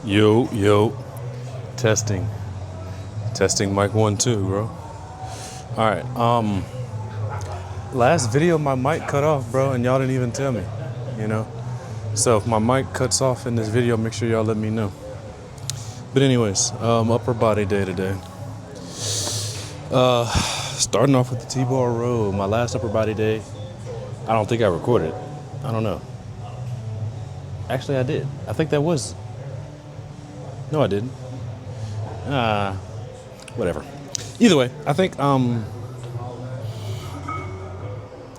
Yo, testing, mic 1 2, bro. All right, last video my mic cut off, bro, and y'all didn't even tell me, you know. So if my mic cuts off in this video, make sure y'all let me know. But anyways, upper body day today. Starting off with the T-bar row, my last upper body day. I don't think I recorded. I don't know. Actually, I did. I think that was. No, I didn't. Whatever. Either way, I think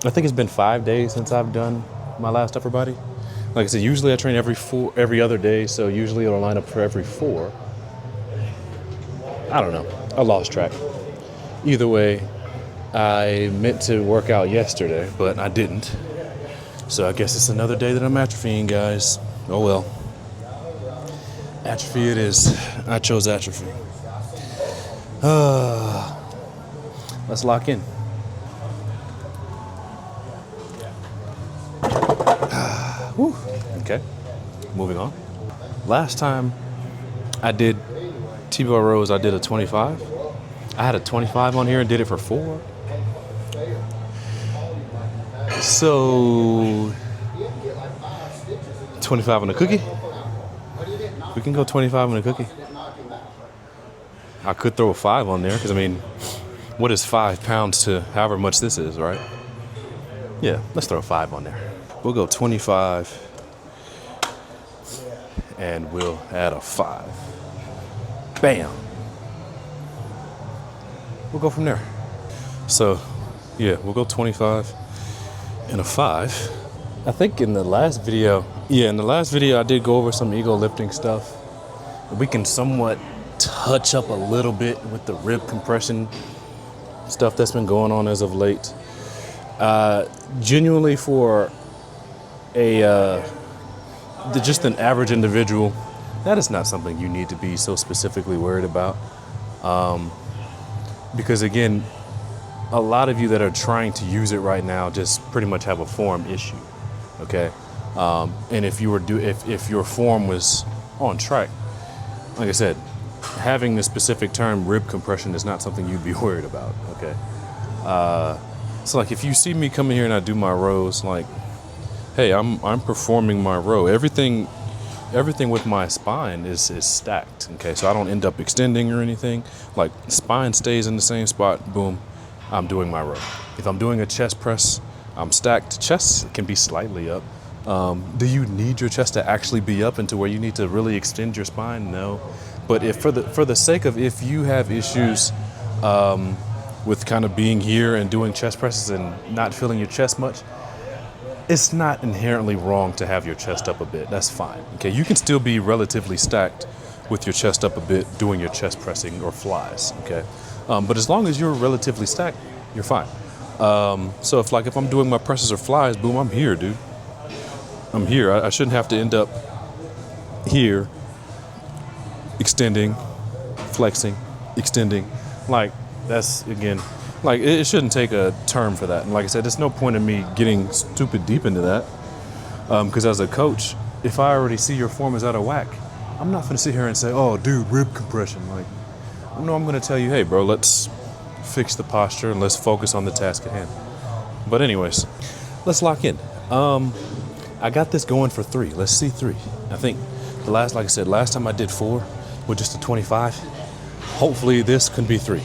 it's been 5 days since I've done my last upper body. Like I said, usually I train every other day, so usually it'll line up for every 4. I don't know. I lost track. Either way, I meant to work out yesterday, but I didn't. So I guess it's another day that I'm atrophying, guys. Oh well. Atrophy it is. I chose atrophy. Let's lock in. Whew. Okay, moving on. Last time I did T-bar rows, I did a 25. I had a 25 on here and did it for 4. So 25 on a cookie. We can go 25 on a cookie. I could throw a 5 on there because, I mean, what is 5 pounds to however much this is, right? Yeah, let's throw a 5 on there. We'll go 25 and we'll add a 5. Bam. We'll go from there. So, yeah, we'll go 25 and a 5. I think in the last video, I did go over some ego lifting stuff. We can somewhat touch up a little bit with the rib compression stuff that's been going on as of late. Genuinely for just an average individual, that is not something you need to be so specifically worried about. Because again, a lot of you that are trying to use it right now just pretty much have a form issue. Okay, and if your form was on track, like I said, having the specific term rib compression is not something you'd be worried about. Okay, so like if you see me coming here and I do my rows, like, hey, I'm performing my row. Everything with my spine is stacked. Okay, so I don't end up extending or anything. Like spine stays in the same spot. Boom, I'm doing my row. If I'm doing a chest press, I'm stacked. Chest can be slightly up. Do you need your chest to actually be up into where you need to really extend your spine? No. But if for the sake of, if you have issues with kind of being here and doing chest presses and not feeling your chest much, it's not inherently wrong to have your chest up a bit. That's fine. Okay, you can still be relatively stacked with your chest up a bit doing your chest pressing or flies. Okay, but as long as you're relatively stacked, you're fine. So if I'm doing my presses or flies, boom, I'm here, dude. I'm here. I shouldn't have to end up here, extending, flexing, extending. Like, that's, again, like, it shouldn't take a term for that. And like I said, there's no point in me getting stupid deep into that. Because as a coach, if I already see your form is out of whack, I'm not going to sit here and say, oh, dude, rib compression. Like, no, I'm going to tell you, hey, bro, let's fix the posture and let's focus on the task at hand. But anyways, let's lock in. I got this going for 3. Let's see 3. I think like I said, last time I did 4 with just a 25. Hopefully this can be 3.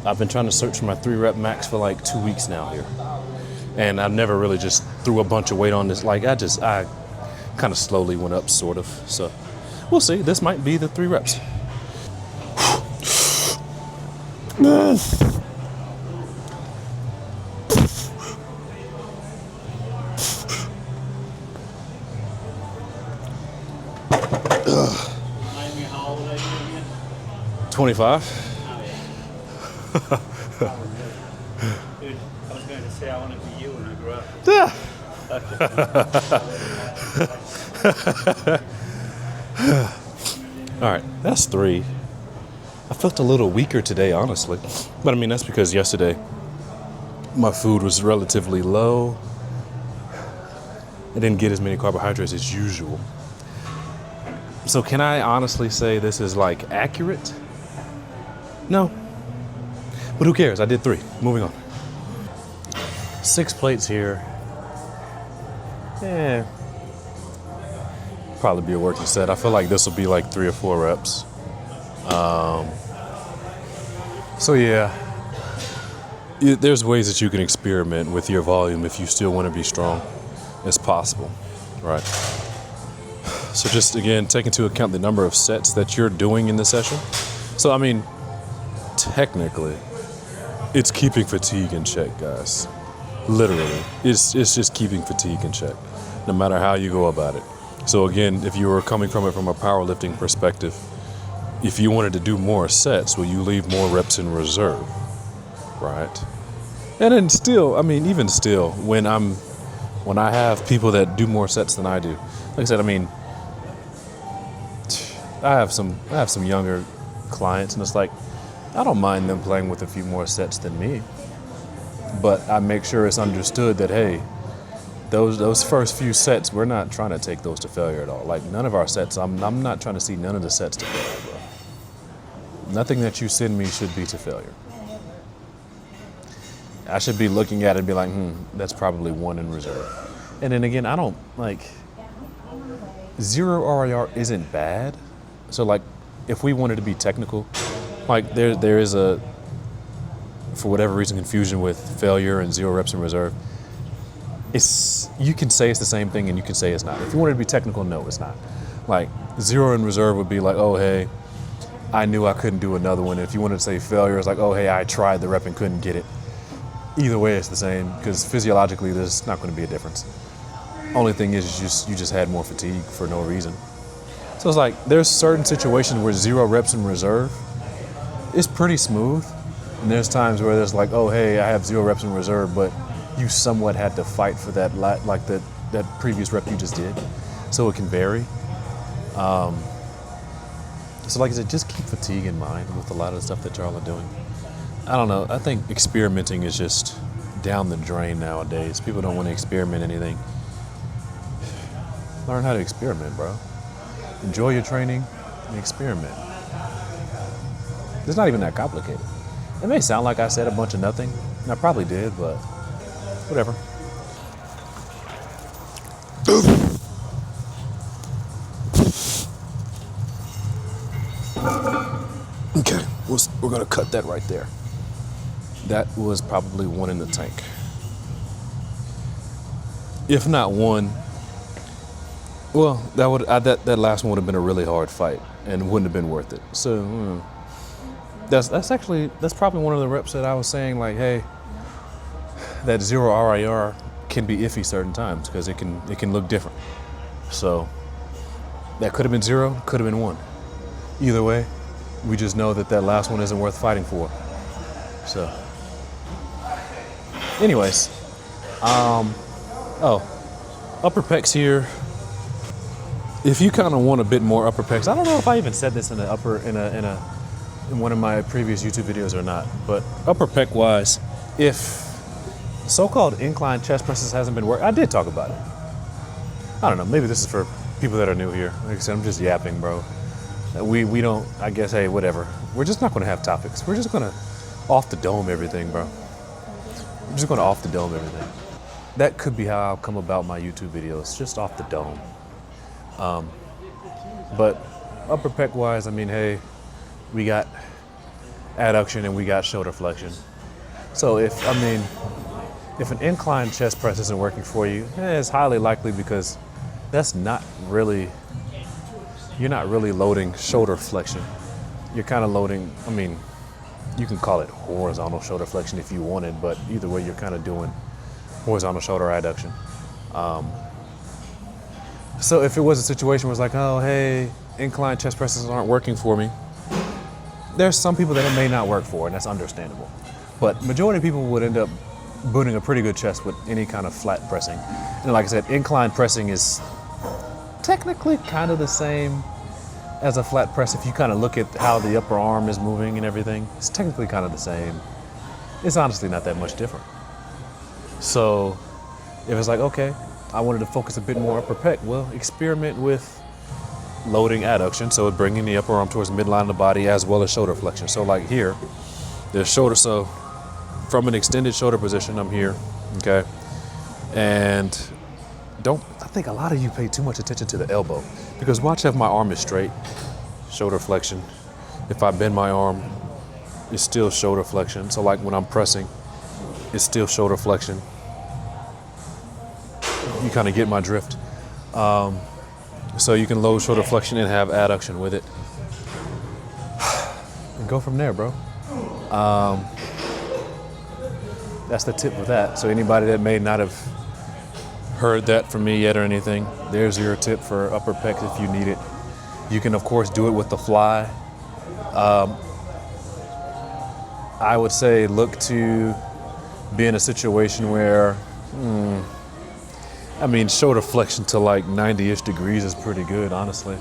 I've been trying to search for my 3 rep max for like 2 weeks now here. And I've never really just threw a bunch of weight on this. Like I kind of slowly went up, sort of. So we'll see. This might be the 3 reps. Remind me how old are you again? 25. Dude, I was going to say I want to be you when I grow up. All right, that's 3. I felt a little weaker today, honestly. But I mean, that's because yesterday my food was relatively low. I didn't get as many carbohydrates as usual. So can I honestly say this is like accurate? No. But who cares? I did 3. Moving on. 6 plates here. Yeah. Probably be a working set. I feel like this will be like 3 or 4 reps. So yeah, there's ways that you can experiment with your volume if you still want to be strong. It's possible, right? So just again, take into account the number of sets that you're doing in the session. So I mean, technically, it's keeping fatigue in check, guys. Literally, it's just keeping fatigue in check, no matter how you go about it. So again, if you were coming from it from a powerlifting perspective, if you wanted to do more sets, well, you leave more reps in reserve, right? And then still, I mean, even still, when I have people that do more sets than I do, like I said, I mean, I have some younger clients, and it's like, I don't mind them playing with a few more sets than me, but I make sure it's understood that, hey, those first few sets, we're not trying to take those to failure at all. Like, none of our sets, I'm not trying to see none of the sets to failure, bro. Nothing that you send me should be to failure. I should be looking at it and be like, that's probably 1 in reserve. And then again, I don't, like, 0 RIR isn't bad. So like, if we wanted to be technical, like there is a, for whatever reason, confusion with failure and 0 reps in reserve. You can say it's the same thing and you can say it's not. If you wanted to be technical, no, it's not. Like, 0 in reserve would be like, oh, hey, I knew I couldn't do another one. If you wanted to say failure, it's like, oh, hey, I tried the rep and couldn't get it. Either way, it's the same, because physiologically, there's not going to be a difference. Only thing is you just had more fatigue for no reason. So it's like, there's certain situations where 0 reps in reserve is pretty smooth. And there's times where there's like, oh, hey, I have 0 reps in reserve, but you somewhat had to fight for that, like that previous rep you just did. So it can vary. So like I said, just keep fatigue in mind with a lot of the stuff that y'all are doing. I don't know. I think experimenting is just down the drain nowadays. People don't want to experiment anything. Learn how to experiment, bro. Enjoy your training and experiment. It's not even that complicated. It may sound like I said a bunch of nothing, and I probably did, but whatever. Okay, we're gonna cut that right there. That was probably 1 in the tank. If not 1, well, that last one would have been a really hard fight and wouldn't have been worth it. So that's probably one of the reps that I was saying, like, hey, that 0 RIR can be iffy certain times because it can look different. So that could have been 0, could have been 1. Either way, we just know that last one isn't worth fighting for. So anyways, upper pecs here. If you kind of want a bit more upper pecs, I don't know if I even said this in one of my previous YouTube videos or not, but upper pec wise, if so-called incline chest presses hasn't been working, I did talk about it. I don't know, maybe this is for people that are new here. Like I said, I'm just yapping, bro. We don't, I guess, hey, whatever. We're just not gonna have topics. We're just gonna off the dome everything, bro. I'm just gonna off the dome everything. That could be how I'll come about my YouTube videos, just off the dome. But upper pec wise, I mean, hey, we got adduction and we got shoulder flexion. So if an incline chest press isn't working for you, it's highly likely because you're not really loading shoulder flexion. You're kind of loading, I mean, you can call it horizontal shoulder flexion if you wanted, but either way, you're kind of doing horizontal shoulder adduction. So if it was a situation where it's like, oh, hey, incline chest presses aren't working for me, there's some people that it may not work for, and that's understandable. But majority of people would end up building a pretty good chest with any kind of flat pressing. And like I said, incline pressing is technically kind of the same as a flat press. If you kind of look at how the upper arm is moving and everything, it's technically kind of the same. It's honestly not that much different. So if it's like, okay, I wanted to focus a bit more upper pec, well, experiment with loading adduction, so bringing the upper arm towards the midline of the body as well as shoulder flexion. So like here, there's shoulder, so from an extended shoulder position, I'm here, okay? And I think a lot of you pay too much attention to the elbow, because watch if my arm is straight, shoulder flexion. If I bend my arm, it's still shoulder flexion. So like when I'm pressing, it's still shoulder flexion. You kind of get my drift. So you can load shoulder flexion and have adduction with it. And go from there, bro. That's the tip with that. So anybody that may not have heard that from me yet or anything, there's your tip for upper pecs if you need it. You can of course do it with the fly. I would say look to be in a situation where, shoulder flexion to like 90-ish degrees is pretty good, honestly.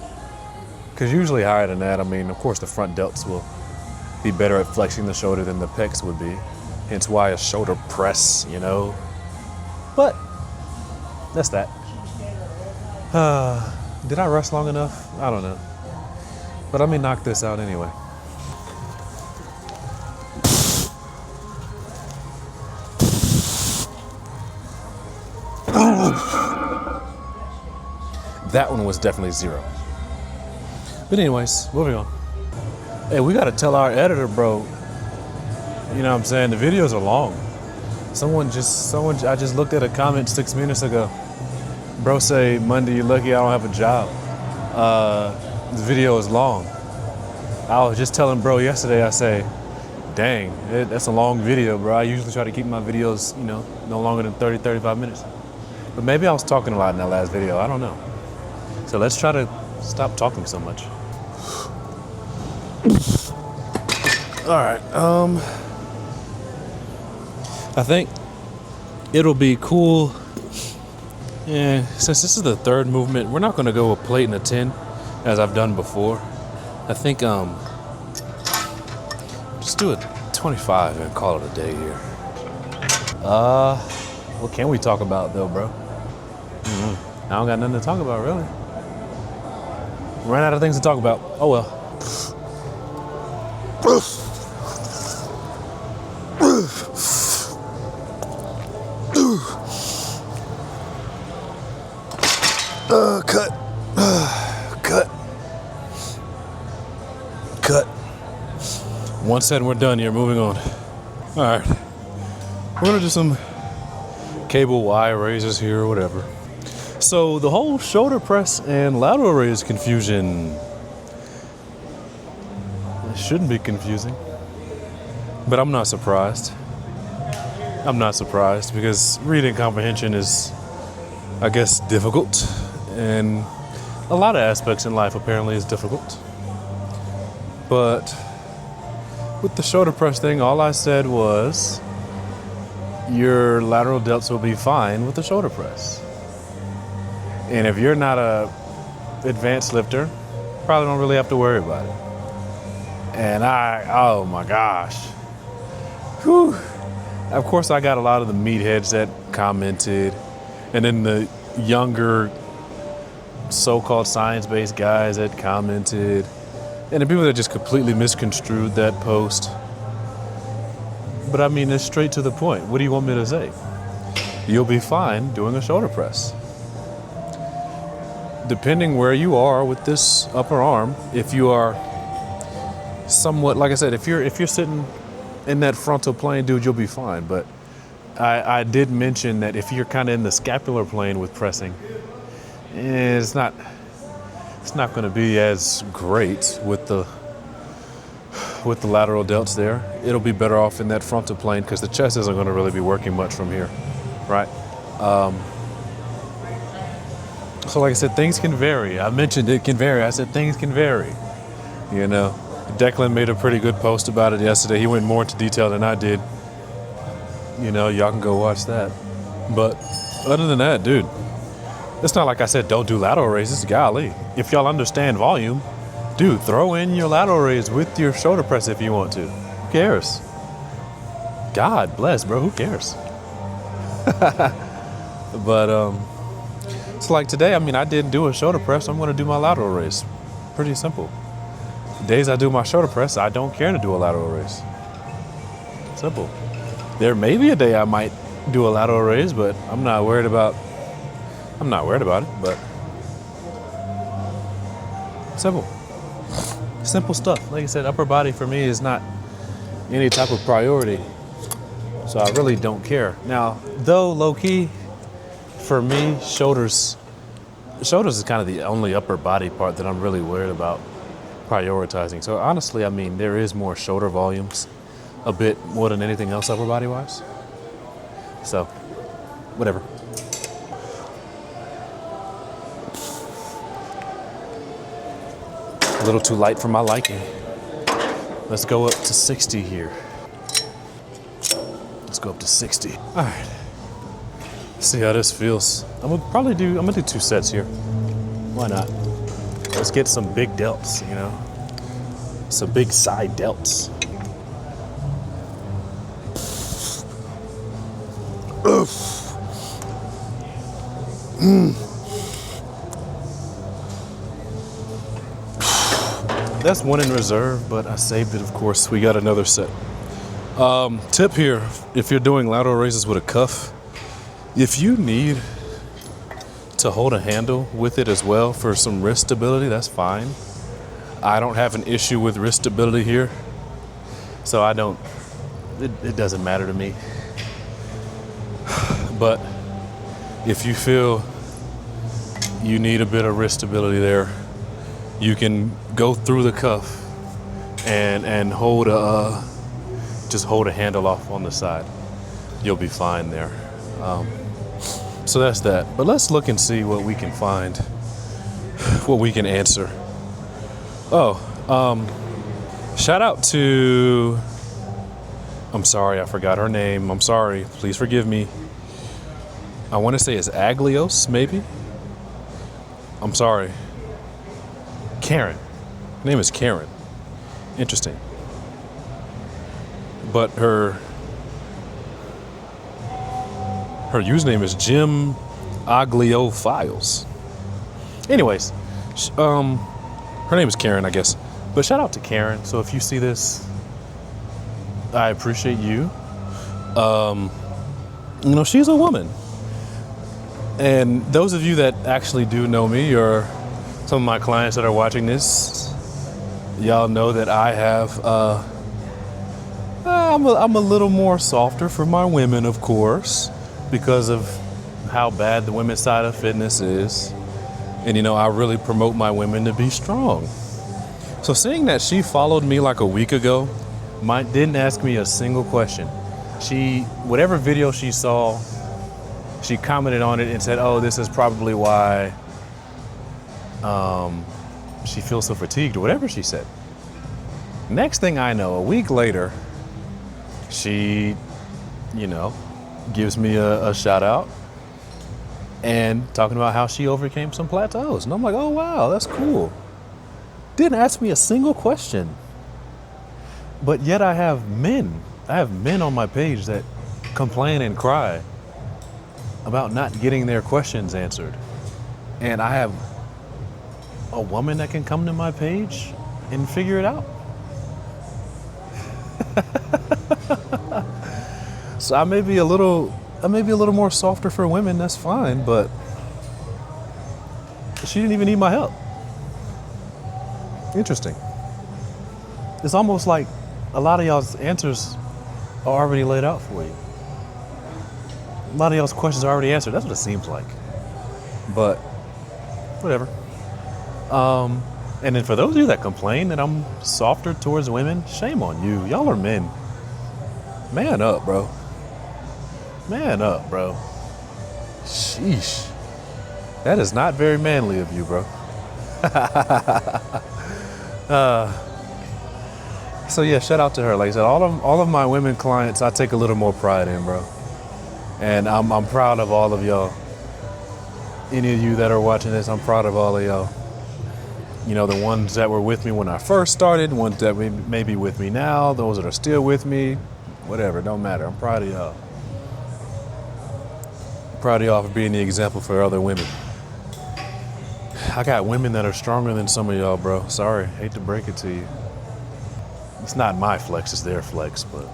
Because usually higher than that, of course the front delts will be better at flexing the shoulder than the pecs would be. Hence why a shoulder press, But that's that. Did I rest long enough? I don't know. But let me knock this out anyway. That one was definitely 0. But anyways, moving on. Hey, we gotta tell our editor, bro. You know what I'm saying? The videos are long. I just looked at a comment 6 minutes ago. Bro say, Monday, you're lucky I don't have a job. The video is long. I was just telling bro yesterday, I say, dang, that's a long video, bro. I usually try to keep my videos, no longer than 30, 35 minutes. But maybe I was talking a lot in that last video, I don't know. So let's try to stop talking so much. All right, I think it'll be cool. Yeah, since this is the third movement, we're not gonna go a plate and a 10 as I've done before. I think, just do a 25 and call it a day here. What can we talk about though, bro? I don't got nothing to talk about, really. Ran out of things to talk about. Oh well. Cut. One set and we're done here, moving on. All right, we're gonna do some cable Y raises here or whatever. So the whole shoulder press and lateral raise confusion, it shouldn't be confusing, but I'm not surprised. I'm not surprised because reading comprehension is, I guess, difficult, and a lot of aspects in life apparently is difficult. But with the shoulder press thing, all I said was your lateral delts will be fine with the shoulder press. And if you're not a advanced lifter, probably don't really have to worry about it. And oh my gosh. Whew. Of course, I got a lot of the meatheads that commented, and then the younger so-called science-based guys that commented, and the people that just completely misconstrued that post. But it's straight to the point. What do you want me to say? You'll be fine doing a shoulder press. Depending where you are with this upper arm, if you are somewhat, like I said, if you're sitting in that frontal plane, dude, you'll be fine. But I did mention that if you're kind of in the scapular plane with pressing, it's not going to be as great with the lateral delts there. It'll be better off in that frontal plane because the chest isn't going to really be working much from here, right? So like I said, things can vary. I mentioned it can vary. I said things can vary. Declan made a pretty good post about it yesterday. He went more into detail than I did. Y'all can go watch that. But other than that, dude, it's not like I said don't do lateral raises. Golly, if y'all understand volume, dude, throw in your lateral raise with your shoulder press if you want to. Who cares? God bless, bro. Who cares? But It's like today, I mean, I didn't do a shoulder press. I'm going to do my lateral raise. Pretty simple. Days I do my shoulder press, I don't care to do a lateral raise. Simple. There may be a day I might do a lateral raise, but I'm not worried about it, but simple. Simple stuff. Like I said, upper body for me is not any type of priority. So I really don't care. Now, though low key, for me, shoulders is kind of the only upper body part that I'm really worried about prioritizing. So honestly, I mean, there is more shoulder volumes, a bit more than anything else upper body wise. So, whatever. A little too light for my liking. Let's go up to 60 here. Let's go up to 60. All right. See how this feels. I'm gonna do 2 sets here. Why not? Let's get some big delts, you know? Some big side delts. Oof. That's one in reserve, but I saved it, of course. We got another set. Tip here, if you're doing lateral raises with a cuff, if you need to hold a handle with it as well for some wrist stability, that's fine. I don't have an issue with wrist stability here, so it doesn't matter to me. But if you feel you need a bit of wrist stability there, you can go through the cuff and just hold a handle off on the side. You'll be fine there. So that's that. But let's look and see what we can find, what we can answer. Shout out to, I'm sorry, I forgot her name. I'm sorry, please forgive me. I want to say it's Aglios, maybe? I'm sorry. Karen. Her name is Karen. Interesting. But her username is Jim Aglio Files. Anyways, her name is Karen, I guess. But shout out to Karen. So if you see this, I appreciate you. You know, she's a woman. And those of you that actually do know me, or some of my clients that are watching this, y'all know that I have, I'm a little more softer for my women, of course, because of how bad the women's side of fitness is. And, you know, I really promote my women to be strong. So seeing that she followed me like a week ago, didn't ask me a single question. Whatever video she saw, she commented on it and said, oh, this is probably why she feels so fatigued, or whatever she said. Next thing I know, a week later, she, you know, gives me a shout out and talking about how she overcame some plateaus. And I'm like, oh, wow, that's cool. Didn't ask me a single question. But yet I have men on my page that complain and cry about not getting their questions answered. And I have a woman that can come to my page and figure it out. So I may be a little more softer for women, that's fine, but she didn't even need my help. Interesting. It's almost like a lot of y'all's answers are already laid out for you. A lot of y'all's questions are already answered. That's what it seems like. But whatever. And then for those of you that complain that I'm softer towards women, shame on you. Y'all are men. Man up, bro. Man up, bro. Sheesh. That is not very manly of you, bro. So yeah, shout out to her. Like I said, all of my women clients, I take a little more pride in, bro. And I'm proud of all of y'all. Any of you that are watching this, I'm proud of all of y'all. You know, the ones that were with me when I first started, ones that may be with me now, those that are still with me, whatever, don't matter. I'm proud of y'all. Proud of y'all for being the example for other women. I got women that are stronger than some of y'all, bro. Sorry, hate to break it to you. It's not my flex, it's their flex, but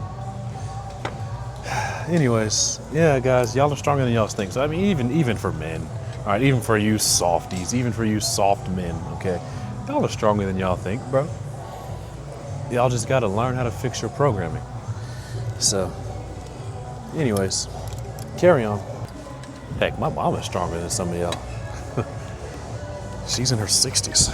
anyways, yeah, guys, y'all are stronger than y'all think. So I mean, even for men, all right, even for you softies, even for you soft men, okay, y'all are stronger than y'all think, bro. Y'all just gotta learn how to fix your programming. So, anyways, carry on. Heck, my mom is stronger than some of y'all. She's in her 60s.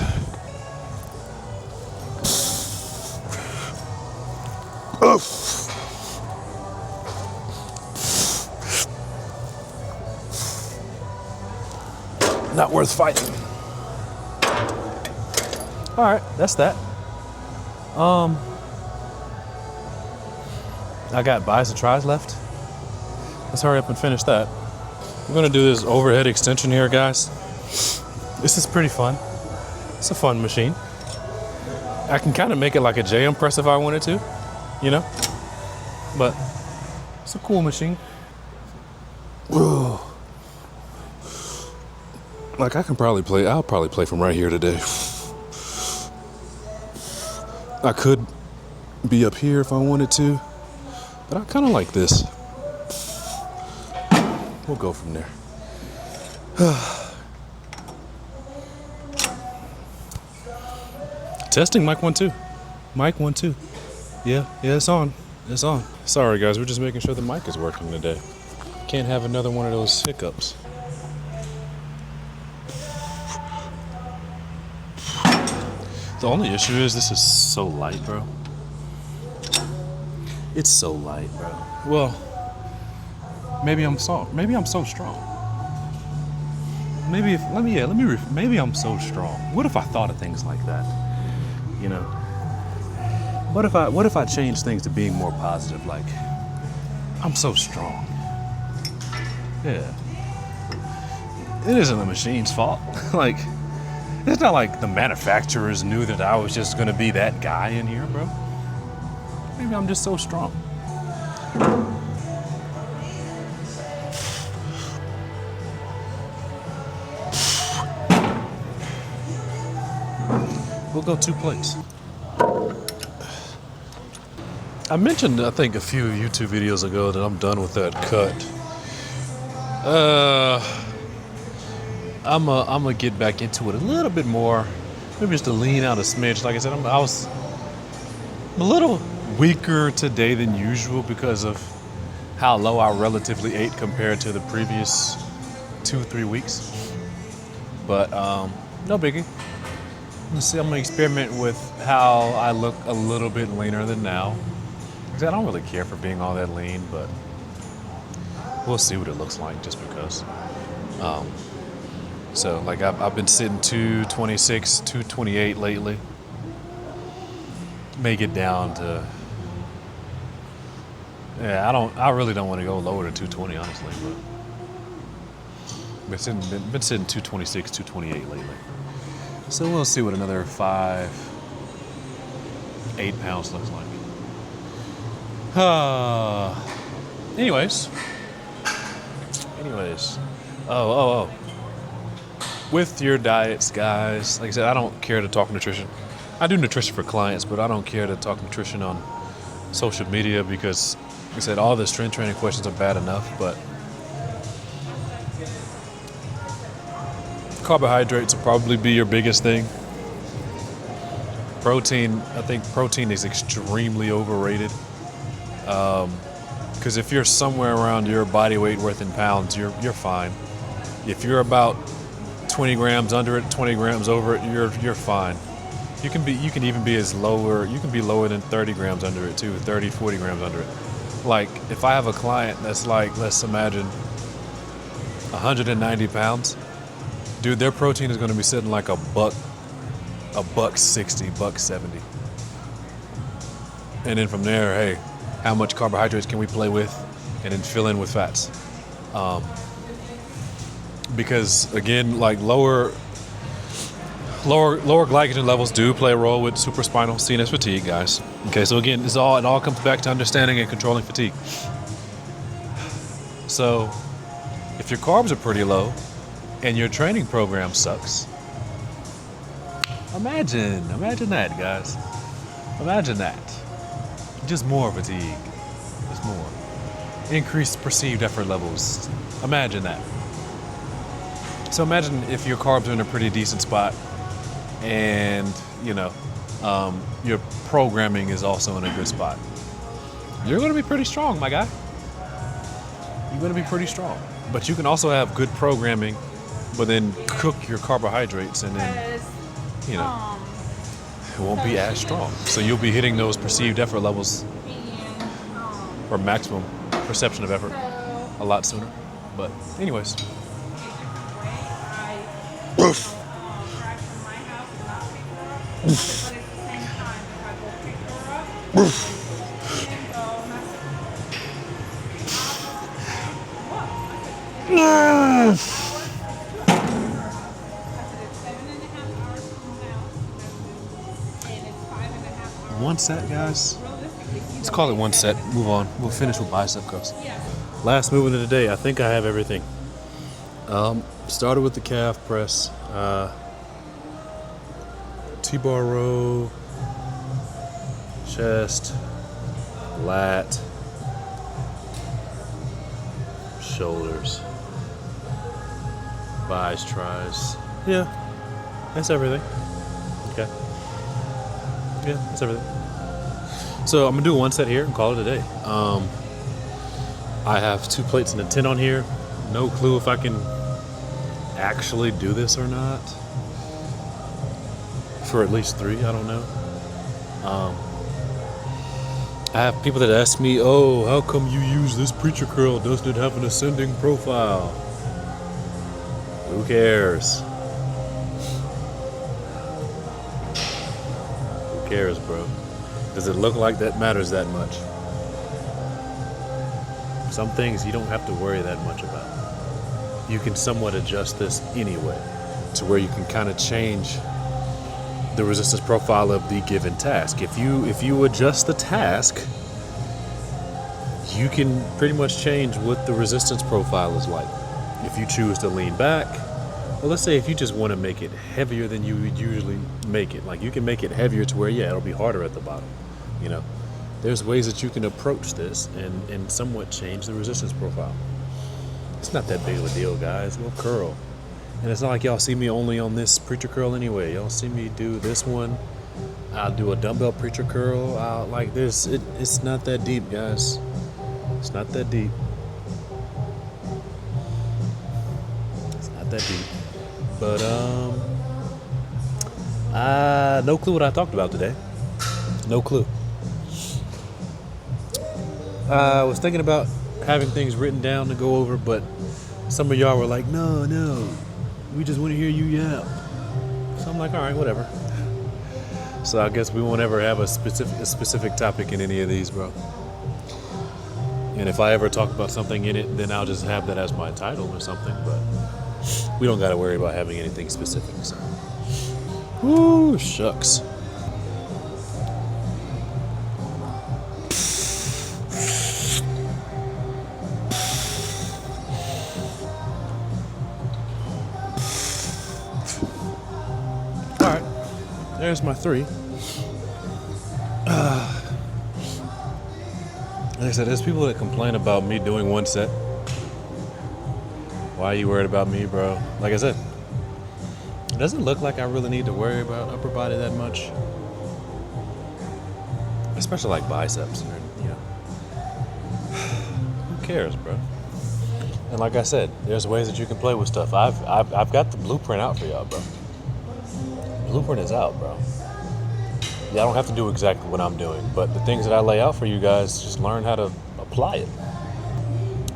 Not worth fighting. All right, that's that. I got bis and tris left. Let's hurry up and finish that. We're gonna do this overhead extension here, guys. This is pretty fun. It's a fun machine. I can kind of make it like a JM press if I wanted to, you know? But it's a cool machine. Whoa. Like I'll probably play from right here today. I could be up here if I wanted to, but I kind of like this. We'll go from there. Testing, mic 1 2. Mic 1 2. Yeah, it's on. It's on. Sorry guys, we're just making sure the mic is working today. Can't have another one of those hiccups. The only issue is this is so light, bro. It's so light, bro. Well, maybe I'm soft. Maybe I'm so strong. Maybe I'm so strong. What if I thought of things like that? You know? What if I changed things to being more positive, like I'm so strong. Yeah. It isn't the machine's fault. Like, it's not like the manufacturers knew that I was just gonna be that guy in here, bro. Maybe I'm just so strong. We'll go 2 plates. I mentioned, I think, a few YouTube videos ago that I'm done with that cut. I'm gonna get back into it a little bit more. Maybe just to lean out a smidge. Like I said, I was a little weaker today than usual because of how low I relatively ate compared to the previous 2-3 weeks. But no biggie. Let's see, I'm gonna experiment with how I look a little bit leaner than now. I don't really care for being all that lean, but we'll see what it looks like just because. So like I've been sitting 226, 228 lately. May get down to, I really don't want to go lower than 220, honestly, but been sitting 226, 228 lately. So we'll see what another 8 pounds looks like. Anyways. Oh. With your diets, guys, like I said, I don't care to talk nutrition. I do nutrition for clients, but I don't care to talk nutrition on social media because, like I said, all the strength training questions are bad enough, but carbohydrates will probably be your biggest thing. Protein, I think protein is extremely overrated. Because if you're somewhere around your body weight worth in pounds, you're fine. If you're about 20 grams under it, 20 grams over it, you're fine. You can even be lower than 30 grams under it too, 30, 40 grams under it. Like if I have a client that's like, let's imagine 190 pounds, dude, their protein is going to be sitting like $1.60, $1.70. And then from there, hey, how much carbohydrates can we play with, and then fill in with fats. Because again, like lower glycogen levels do play a role with supraspinal CNS fatigue, guys. Okay, so again, it all comes back to understanding and controlling fatigue. So if your carbs are pretty low and your training program sucks, Imagine that, guys. Imagine that. Just more fatigue. Just more. Increased perceived effort levels. Imagine that. So imagine if your carbs are in a pretty decent spot and, your programming is also in a good spot. You're going to be pretty strong, my guy. You're going to be pretty strong. But you can also have good programming, but then cook your carbohydrates and then, it won't be as strong. So you'll be hitting those perceived effort levels or maximum perception of effort a lot sooner. But anyways. One set, guys. Let's call it one set. Move on. We'll finish with bicep curls. Last movement of the day. I think I have everything. Started with the calf press. T-bar row. Chest. Lat. Shoulders. Bis, tries. Yeah. That's everything. Okay. Yeah, that's everything. So I'm gonna do one set here and call it a day. I have 2 plates and a 10 on here. No clue if I can actually do this or not. For at least 3, I don't know. I have people that ask me, oh, how come you use this preacher curl? Doesn't it have an ascending profile? Who cares? Who cares, bro? Does it look like that matters that much? Some things you don't have to worry that much about. You can somewhat adjust this anyway to where you can kind of change the resistance profile of the given task. If you adjust the task, you can pretty much change what the resistance profile is like. If you choose to lean back, well, let's say if you just want to make it heavier than you would usually make it, like you can make it heavier to where, it'll be harder at the bottom. There's ways that you can approach this and somewhat change the resistance profile. It's not that big of a deal, guys. We'll curl. And it's not like y'all see me only on this preacher curl anyway. Y'all see me do this one. I'll do a dumbbell preacher curl out like this. It's not that deep, guys. It's not that deep. It's not that deep. But no clue what I talked about today. No clue. I was thinking about having things written down to go over, but some of y'all were like, no, we just want to hear you yap. So I'm like, all right, whatever. So I guess we won't ever have a specific topic in any of these, bro. And if I ever talk about something in it, then I'll just have that as my title or something, but we don't got to worry about having anything specific. So. Woo, shucks. There's my 3. Like I said, there's people that complain about me doing one set. Why are you worried about me, bro? Like I said, it doesn't look like I really need to worry about upper body that much. Especially like biceps. Who cares, bro? And like I said, there's ways that you can play with stuff. I've got the blueprint out for y'all, bro. Blueprint is out, bro. Yeah, I don't have to do exactly what I'm doing, but the things that I lay out for you guys, just learn how to apply it.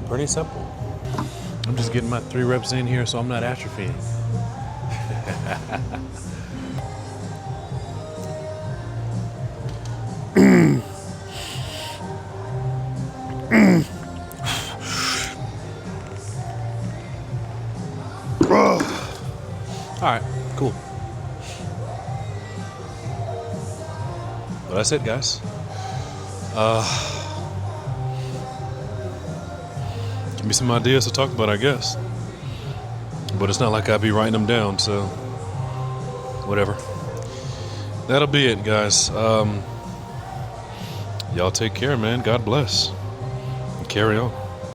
Pretty simple. I'm just getting my 3 reps in here so I'm not atrophying. All right, cool. Well, that's it, guys. Give me some ideas to talk about, I guess. But it's not like I'd be writing them down, so whatever. That'll be it, guys. Y'all take care, man. God bless. And carry on.